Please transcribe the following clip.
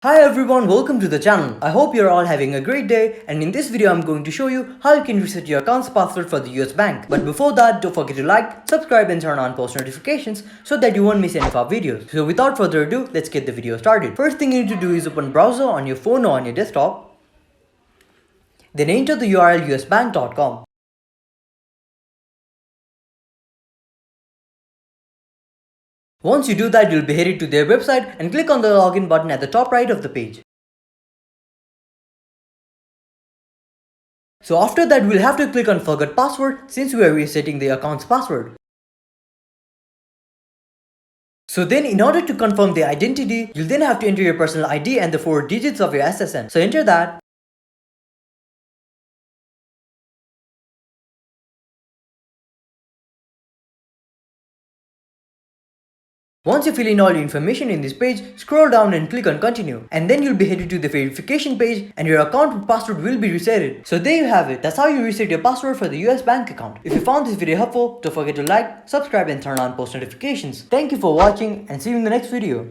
Hi everyone, welcome to the channel. I hope you're all having a great day, and in this video I'm going to show you how you can reset your account's password for the US bank. But before that, don't forget to like, subscribe and turn on post notifications so that you won't miss any of our videos. So without further ado, let's get the video started. First thing you need to do is open browser on your phone or on your desktop. Then enter the URL usbank.com. Once you do that, you'll be headed to their website and click on the login button at the top right of the page. So after that, we'll have to click on forget password since we are resetting the account's password. So then in order to confirm the identity, you'll then have to enter your personal ID and the 4 digits of your SSN. So enter that. Once you fill in all your information in this page, scroll down and click on continue. And then you'll be headed to the verification page and your account password will be resetted. So there you have it. That's how you reset your password for the US bank account. If you found this video helpful, don't forget to like, subscribe and turn on post notifications. Thank you for watching and see you in the next video.